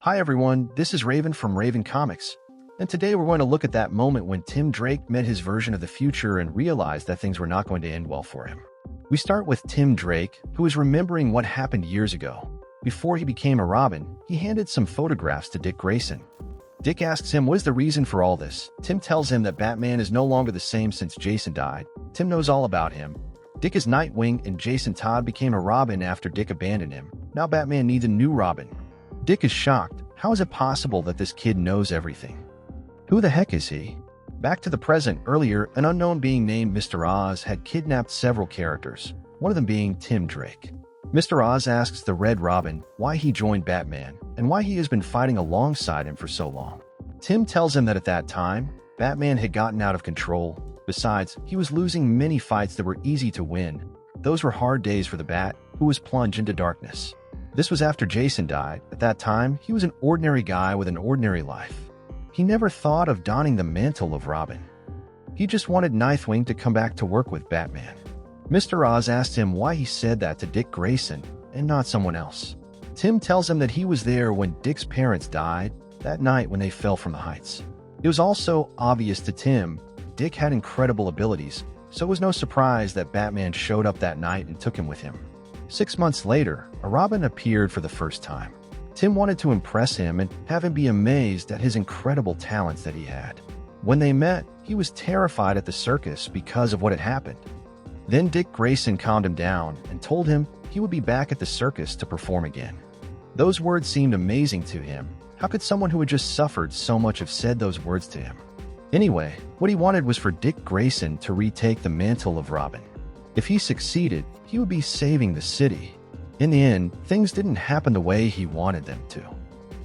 Hi everyone, this is Raven from Raven Comics, and today we're going to look at that moment when Tim Drake met his version of the future and realized that things were not going to end well for him. We start with Tim Drake, who is remembering what happened years ago. Before he became a Robin, he handed some photographs to Dick Grayson. Dick asks him what is the reason for all this. Tim tells him that Batman is no longer the same since Jason died. Tim knows all about him. Dick is Nightwing and Jason Todd became a Robin after Dick abandoned him. Now Batman needs a new Robin. Dick is shocked. How is it possible that this kid knows everything? Who the heck is he? Back to the present, earlier, an unknown being named Mr. Oz had kidnapped several characters, one of them being Tim Drake. Mr. Oz asks the Red Robin why he joined Batman and why he has been fighting alongside him for so long. Tim tells him that at that time, Batman had gotten out of control. Besides, he was losing many fights that were easy to win. Those were hard days for the Bat, who was plunged into darkness. This was after Jason died. At that time, he was an ordinary guy with an ordinary life. He never thought of donning the mantle of Robin. He just wanted Nightwing to come back to work with Batman. Mr. Oz asked him why he said that to Dick Grayson and not someone else. Tim tells him that he was there when Dick's parents died, that night when they fell from the heights. It was also obvious to Tim Dick had incredible abilities, so it was no surprise that Batman showed up that night and took him with him. 6 months later, a Robin appeared for the first time. Tim wanted to impress him and have him be amazed at his incredible talents that he had. When they met, he was terrified at the circus because of what had happened. Then Dick Grayson calmed him down and told him he would be back at the circus to perform again. Those words seemed amazing to him. How could someone who had just suffered so much have said those words to him? Anyway, what he wanted was for Dick Grayson to retake the mantle of Robin. If he succeeded, he would be saving the city. In the end, things didn't happen the way he wanted them to.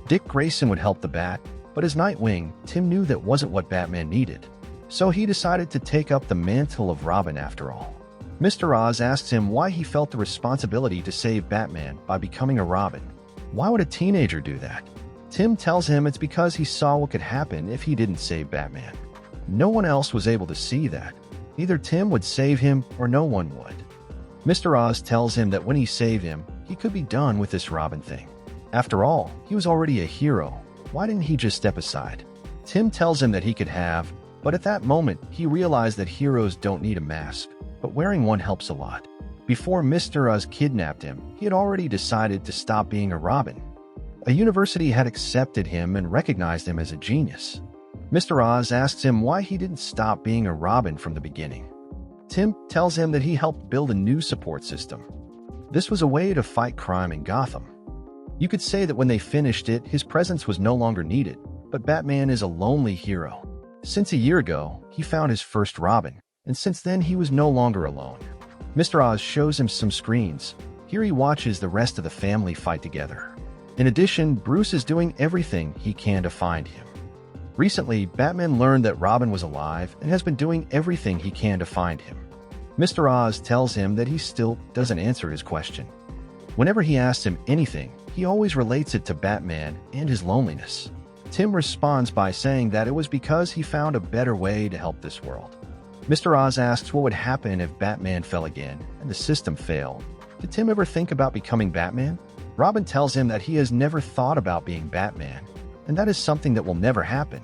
Dick Grayson would help the Bat, but as Nightwing, Tim knew that wasn't what Batman needed. So he decided to take up the mantle of Robin after all. Mr. Oz asks him why he felt the responsibility to save Batman by becoming a Robin. Why would a teenager do that? Tim tells him it's because he saw what could happen if he didn't save Batman. No one else was able to see that. Either Tim would save him or no one would. Mr. Oz tells him that when he saved him, he could be done with this Robin thing. After all, he was already a hero. Why didn't he just step aside? Tim tells him that he could have, but at that moment, he realized that heroes don't need a mask, but wearing one helps a lot. Before Mr. Oz kidnapped him, he had already decided to stop being a Robin. A university had accepted him and recognized him as a genius. Mr. Oz asks him why he didn't stop being a Robin from the beginning. Tim tells him that he helped build a new support system. This was a way to fight crime in Gotham. You could say that when they finished it, his presence was no longer needed, but Batman is a lonely hero. Since a year ago, he found his first Robin, and since then he was no longer alone. Mr. Oz shows him some screens. Here he watches the rest of the family fight together. In addition, Bruce is doing everything he can to find him. Recently, Batman learned that Robin was alive and has been doing everything he can to find him. Mr. Oz tells him that he still doesn't answer his question. Whenever he asks him anything, he always relates it to Batman and his loneliness. Tim responds by saying that it was because he found a better way to help this world. Mr. Oz asks what would happen if Batman fell again and the system failed. Did Tim ever think about becoming Batman? Robin tells him that he has never thought about being Batman, and that is something that will never happen.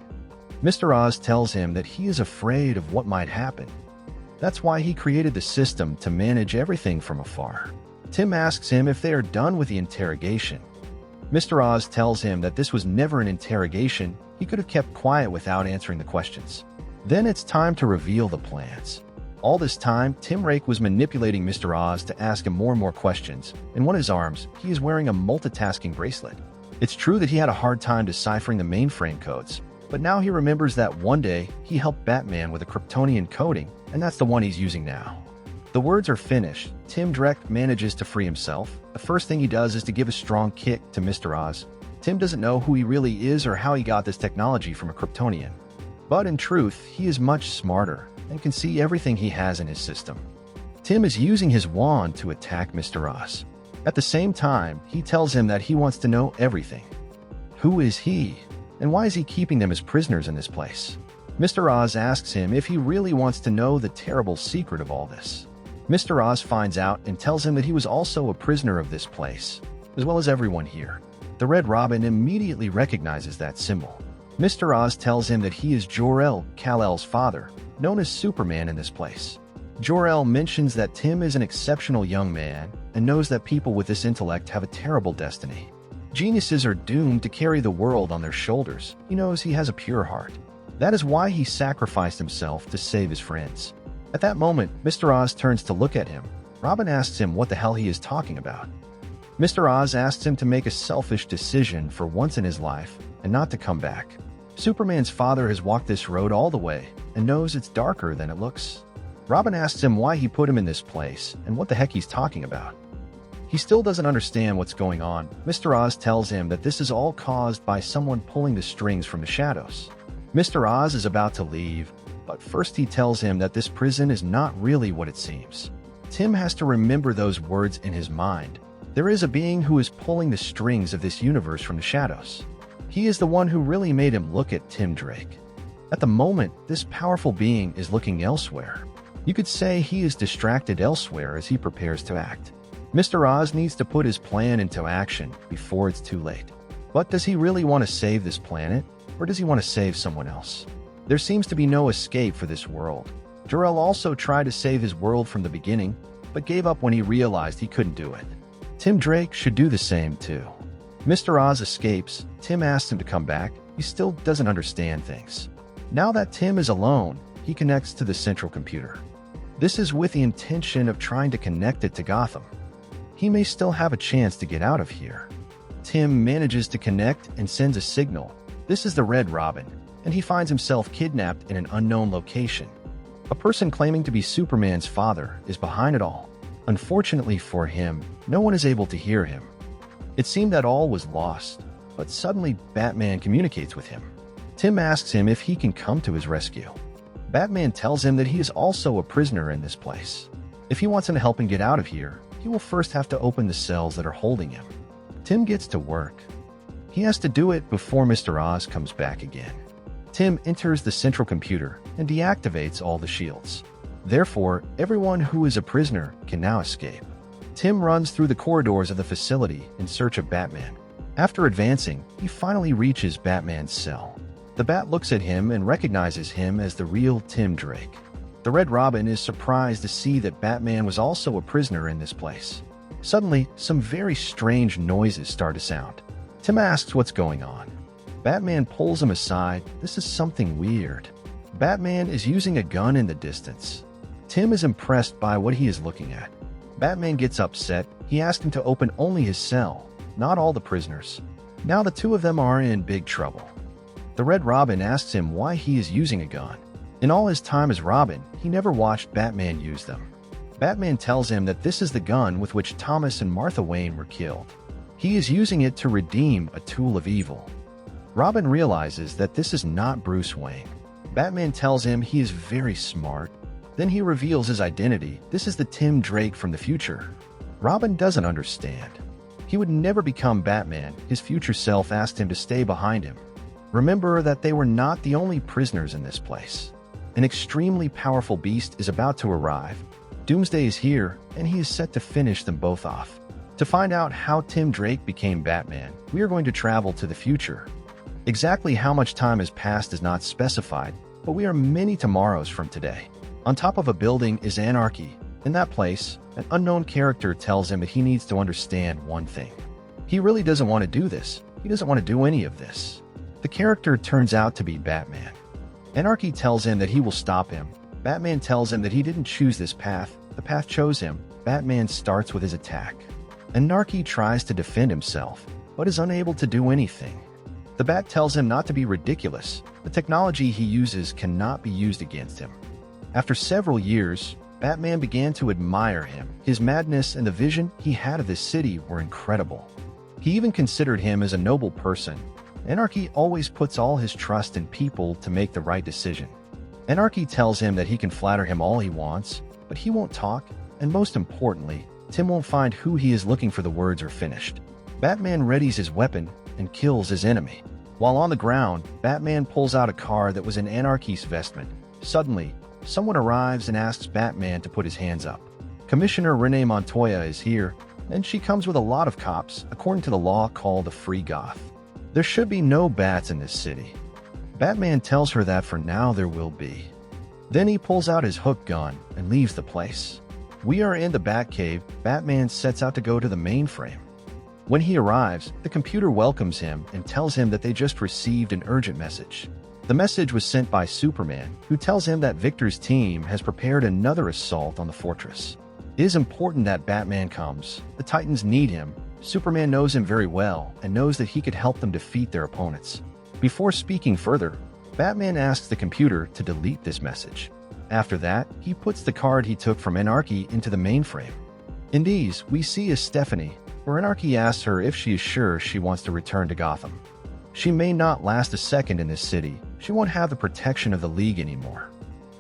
Mr. Oz tells him that he is afraid of what might happen. That's why he created the system to manage everything from afar. Tim asks him if they are done with the interrogation. Mr. Oz tells him that this was never an interrogation. He could have kept quiet without answering the questions. Then it's time to reveal the plans. All this time, Tim Drake was manipulating Mr. Oz to ask him more and more questions. In one of his arms, he is wearing a multitasking bracelet. It's true that he had a hard time deciphering the mainframe codes, but now he remembers that one day he helped Batman with a Kryptonian coding, and that's the one he's using now. The words are finished. Tim Drake manages to free himself. The first thing he does is to give a strong kick to Mr. Oz. Tim doesn't know who he really is or how he got this technology from a Kryptonian. But in truth, he is much smarter and can see everything he has in his system. Tim is using his wand to attack Mr. Oz. At the same time, he tells him that he wants to know everything. Who is he? And why is he keeping them as prisoners in this place? Mr. Oz asks him if he really wants to know the terrible secret of all this. Mr. Oz finds out and tells him that he was also a prisoner of this place, as well as everyone here. The Red Robin immediately recognizes that symbol. Mr. Oz tells him that he is Jor-El, Kal-El's father, known as Superman in this place. Jor-El mentions that Tim is an exceptional young man and knows that people with this intellect have a terrible destiny. Geniuses are doomed to carry the world on their shoulders. He knows he has a pure heart. That is why he sacrificed himself to save his friends. At that moment, Mr. Oz turns to look at him. Robin asks him what the hell he is talking about. Mr. Oz asks him to make a selfish decision for once in his life and not to come back. Superman's father has walked this road all the way and knows it's darker than it looks. Robin asks him why he put him in this place and what the heck he's talking about. He still doesn't understand what's going on. Mr. Oz tells him that this is all caused by someone pulling the strings from the shadows. Mr. Oz is about to leave, but first he tells him that this prison is not really what it seems. Tim has to remember those words in his mind. There is a being who is pulling the strings of this universe from the shadows. He is the one who really made him look at Tim Drake. At the moment, this powerful being is looking elsewhere. You could say he is distracted elsewhere as he prepares to act. Mr. Oz needs to put his plan into action before it's too late. But does he really want to save this planet, or does he want to save someone else? There seems to be no escape for this world. Jor-El also tried to save his world from the beginning, but gave up when he realized he couldn't do it. Tim Drake should do the same too. Mr. Oz escapes. Tim asks him to come back. He still doesn't understand things. Now that Tim is alone, he connects to the central computer. This is with the intention of trying to connect it to Gotham. He may still have a chance to get out of here. Tim manages to connect and sends a signal. This is the Red Robin, and he finds himself kidnapped in an unknown location. A person claiming to be Superman's father is behind it all. Unfortunately for him, no one is able to hear him. It seemed that all was lost, but suddenly Batman communicates with him. Tim asks him if he can come to his rescue. Batman tells him that he is also a prisoner in this place. If he wants him to help him get out of here, he will first have to open the cells that are holding him. Tim gets to work. He has to do it before Mr. Oz comes back again. Tim enters the central computer and deactivates all the shields. Therefore, everyone who is a prisoner can now escape. Tim runs through the corridors of the facility in search of Batman. After advancing, he finally reaches Batman's cell. The Bat looks at him and recognizes him as the real Tim Drake. The Red Robin is surprised to see that Batman was also a prisoner in this place. Suddenly, some very strange noises start to sound. Tim asks what's going on. Batman pulls him aside. This is something weird. Batman is using a gun in the distance. Tim is impressed by what he is looking at. Batman gets upset. He asks him to open only his cell, not all the prisoners. Now the two of them are in big trouble. The Red Robin asks him why he is using a gun. In all his time as Robin, he never watched Batman use them. Batman tells him that this is the gun with which Thomas and Martha Wayne were killed. He is using it to redeem a tool of evil. Robin realizes that this is not Bruce Wayne. Batman tells him he is very smart. Then he reveals his identity. This is the Tim Drake from the future. Robin doesn't understand. He would never become Batman. His future self asked him to stay behind him. Remember that they were not the only prisoners in this place. An extremely powerful beast is about to arrive. Doomsday is here, and he is set to finish them both off. To find out how Tim Drake became Batman, we are going to travel to the future. Exactly how much time has passed is not specified, but we are many tomorrows from today. On top of a building is anarchy. In that place, an unknown character tells him that he needs to understand one thing. He really doesn't want to do this. He doesn't want to do any of this. The character turns out to be Batman. Anarchy tells him that he will stop him. Batman tells him that he didn't choose this path. The path chose him. Batman starts with his attack. Anarchy tries to defend himself, but is unable to do anything. The Bat tells him not to be ridiculous. The technology he uses cannot be used against him. After several years, Batman began to admire him. His madness and the vision he had of this city were incredible. He even considered him as a noble person. Anarchy always puts all his trust in people to make the right decision. Anarchy tells him that he can flatter him all he wants, but he won't talk, and most importantly, Tim won't find who he is looking for. The words are finished. Batman readies his weapon and kills his enemy. While on the ground, Batman pulls out a card that was in Anarchy's vestment. Suddenly, someone arrives and asks Batman to put his hands up. Commissioner Renee Montoya is here. and she comes with a lot of cops, according to the law called the Free Goth. There should be no bats in this city. Batman tells her that for now there will be. Then he pulls out his hook gun and leaves the place. We are in the Batcave. Batman sets out to go to the mainframe. When he arrives, the computer welcomes him and tells him that they just received an urgent message. The message was sent by Superman, who tells him that Victor's team has prepared another assault on the fortress. It is important that Batman comes. The Titans need him. Superman knows him very well and knows that he could help them defeat their opponents. Before speaking further, Batman asks the computer to delete this message. After that, he puts the card he took from Anarchy into the mainframe. In these, we see a Stephanie, where Anarchy asks her if she is sure she wants to return to Gotham. She may not last a second in this city. She won't have the protection of the League anymore.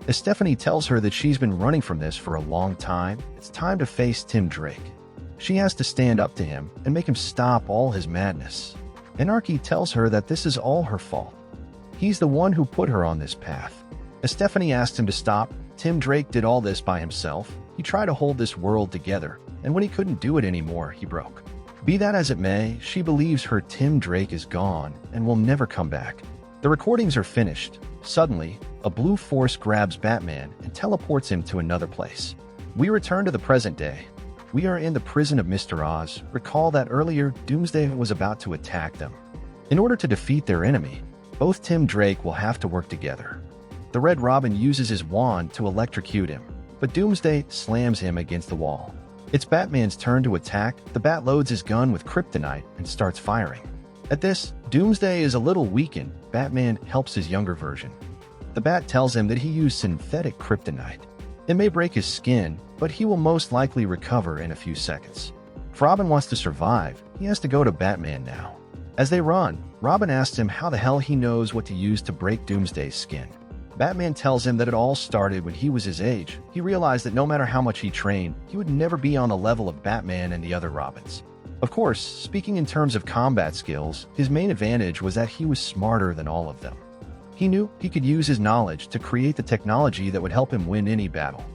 As Stephanie tells her that she's been running from this for a long time, it's time to face Tim Drake. She has to stand up to him and make him stop all his madness. Anarchy tells her that this is all her fault. He's the one who put her on this path. As Stephanie asks him to stop, Tim Drake did all this by himself. He tried to hold this world together, and when he couldn't do it anymore, he broke. Be that as it may, she believes her Tim Drake is gone and will never come back. The recordings are finished. Suddenly, a blue force grabs Batman and teleports him to another place. We return to the present day. We are in the prison of Mr. Oz. Recall that earlier, Doomsday was about to attack them. In order to defeat their enemy, both Tim Drake will have to work together. The Red Robin uses his wand to electrocute him, but Doomsday slams him against the wall. It's Batman's turn to attack. The Bat loads his gun with kryptonite and starts firing. At this, Doomsday is a little weakened. Batman helps his younger version. The Bat tells him that he used synthetic kryptonite. It may break his skin, but he will most likely recover in a few seconds. If Robin wants to survive, he has to go to Batman now. As they run, Robin asks him how the hell he knows what to use to break Doomsday's skin. Batman tells him that it all started when he was his age. He realized that no matter how much he trained, he would never be on the level of Batman and the other Robins. Of course, speaking in terms of combat skills, his main advantage was that he was smarter than all of them. He knew he could use his knowledge to create the technology that would help him win any battle.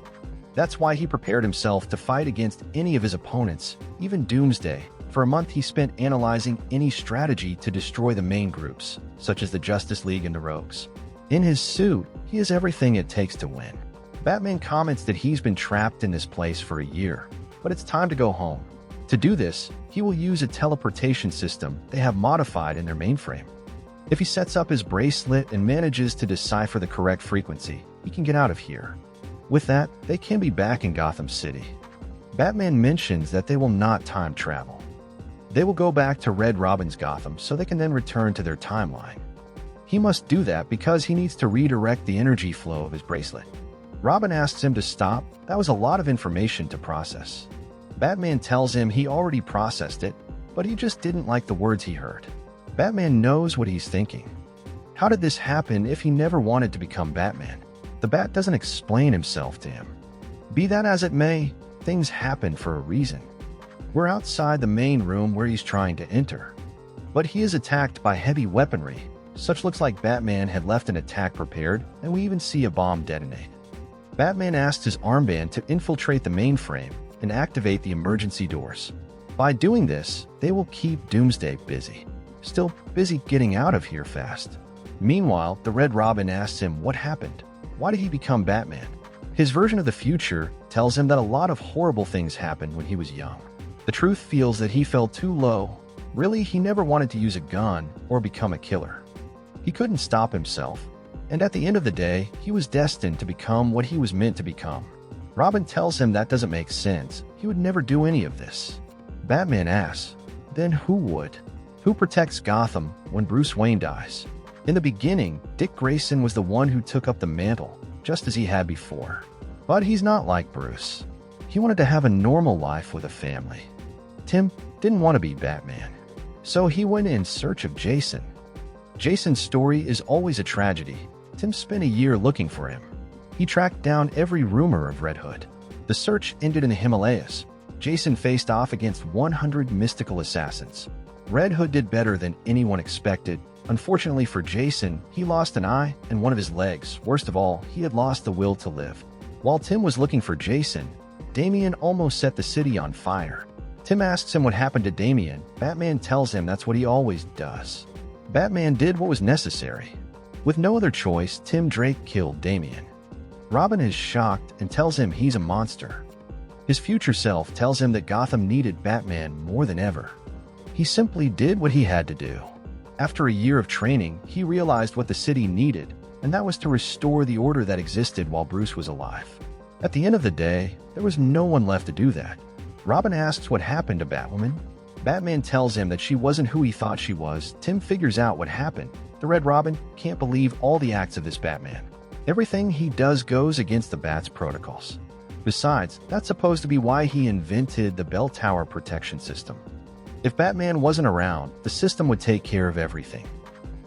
That's why he prepared himself to fight against any of his opponents, even Doomsday. For a month, he spent analyzing any strategy to destroy the main groups, such as the Justice League and the Rogues. In his suit, he has everything it takes to win. Batman comments that he's been trapped in this place for a year, but it's time to go home. To do this, he will use a teleportation system they have modified in their mainframe. If he sets up his bracelet and manages to decipher the correct frequency, he can get out of here. With that, they can be back in Gotham City. Batman mentions that they will not time travel. They will go back to Red Robin's Gotham so they can then return to their timeline. He must do that because he needs to redirect the energy flow of his bracelet. Robin asks him to stop. That was a lot of information to process. Batman tells him he already processed it, but he just didn't like the words he heard. Batman knows what he's thinking. How did this happen if he never wanted to become Batman? The Bat doesn't explain himself to him. Be that as it may, things happen for a reason. We're outside the main room where he's trying to enter, but he is attacked by heavy weaponry. Such looks like Batman had left an attack prepared, and we even see a bomb detonate. Batman asks his armband to infiltrate the mainframe and activate the emergency doors. By doing this, they will keep Doomsday busy. Still busy getting out of here fast. Meanwhile, the Red Robin asks him what happened. Why did he become Batman? His version of the future tells him that a lot of horrible things happened when he was young. The truth feels that he fell too low. Really, he never wanted to use a gun or become a killer. He couldn't stop himself, and at the end of the day, he was destined to become what he was meant to become. Robin tells him that doesn't make sense. He would never do any of this. Batman asks, then who would? Who protects Gotham when Bruce Wayne dies? In the beginning, Dick Grayson was the one who took up the mantle, just as he had before. But he's not like Bruce. He wanted to have a normal life with a family. Tim didn't want to be Batman, so he went in search of Jason. Jason's story is always a tragedy. Tim spent a year looking for him. He tracked down every rumor of Red Hood. The search ended in the Himalayas. Jason faced off against 100 mystical assassins. Red Hood did better than anyone expected. Unfortunately for Jason, he lost an eye and one of his legs. Worst of all, he had lost the will to live. While Tim was looking for Jason, Damian almost set the city on fire. Tim asks him what happened to Damian. Batman tells him that's what he always does. Batman did what was necessary. With no other choice, Tim Drake killed Damian. Robin is shocked and tells him he's a monster. His future self tells him that Gotham needed Batman more than ever. He simply did what he had to do. After a year of training, he realized what the city needed, and that was to restore the order that existed while Bruce was alive. At the end of the day, there was no one left to do that. Robin asks what happened to Batwoman. Batman tells him that she wasn't who he thought she was. Tim figures out what happened. The Red Robin can't believe all the acts of this Batman. Everything he does goes against the Bat's protocols. Besides, that's supposed to be why he invented the bell tower protection system. If Batman wasn't around, the system would take care of everything.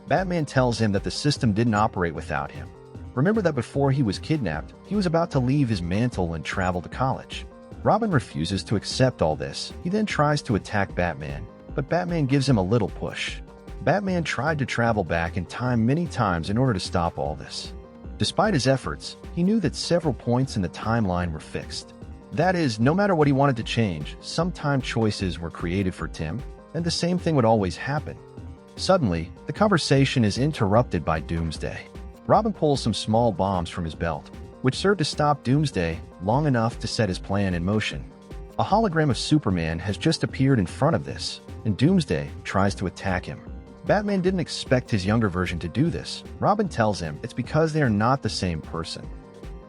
Batman tells him that the system didn't operate without him. Remember that before he was kidnapped, he was about to leave his mantle and travel to college. Robin refuses to accept all this. He then tries to attack Batman, but Batman gives him a little push. Batman tried to travel back in time many times in order to stop all this. Despite his efforts, he knew that several points in the timeline were fixed. That is, no matter what he wanted to change, some time choices were created for Tim, and the same thing would always happen. Suddenly, the conversation is interrupted by Doomsday. Robin pulls some small bombs from his belt, which serve to stop Doomsday long enough to set his plan in motion. A hologram of Superman has just appeared in front of this, and Doomsday tries to attack him. Batman didn't expect his younger version to do this. Robin tells him it's because they are not the same person.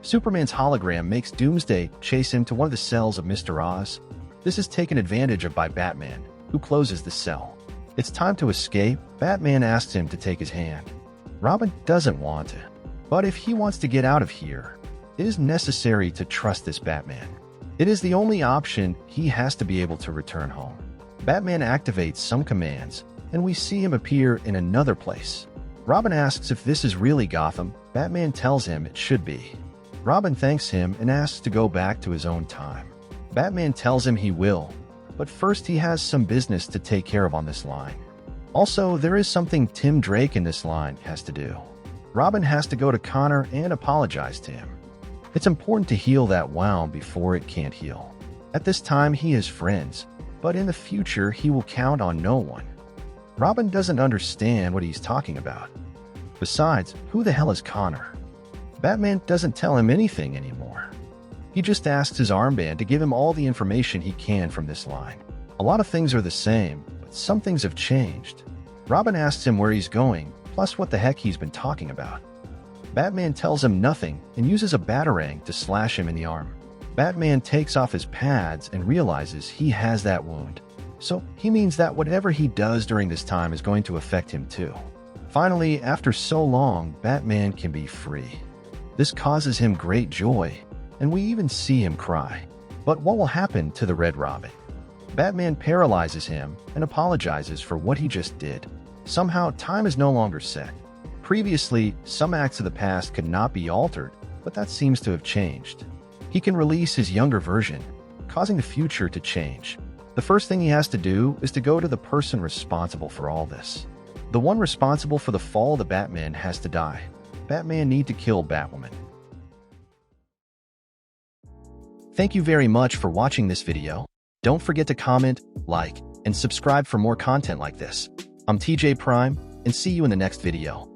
Superman's hologram makes Doomsday chase him to one of the cells of Mr. Oz. This is taken advantage of by Batman, who closes the cell. It's time to escape. Batman asks him to take his hand. Robin doesn't want to. But if he wants to get out of here, it is necessary to trust this Batman. It is the only option. He has to be able to return home. Batman activates some commands, and we see him appear in another place. Robin asks if this is really Gotham. Batman tells him it should be. Robin thanks him and asks to go back to his own time. Batman tells him he will, but first he has some business to take care of on this line. Also, there is something Tim Drake in this line has to do. Robin has to go to Connor and apologize to him. It's important to heal that wound before it can't heal. At this time, he is friends, but in the future, he will count on no one. Robin doesn't understand what he's talking about. Besides, who the hell is Connor? Batman doesn't tell him anything anymore. He just asks his armband to give him all the information he can from this line. A lot of things are the same, but some things have changed. Robin asks him where he's going, plus what the heck he's been talking about. Batman tells him nothing and uses a batarang to slash him in the arm. Batman takes off his pads and realizes he has that wound. So he means that whatever he does during this time is going to affect him too. Finally, after so long, Batman can be free. This causes him great joy, and we even see him cry. But what will happen to the Red Robin? Batman paralyzes him and apologizes for what he just did. Somehow, time is no longer set. Previously, some acts of the past could not be altered, but that seems to have changed. He can release his younger version, causing the future to change. The first thing he has to do is to go to the person responsible for all this. The one responsible for the fall of the Batman has to die. Batman needs to kill Batwoman. Thank you very much for watching this video. Don't forget to comment, like, and subscribe for more content like this. I'm TJ Prime, and see you in the next video.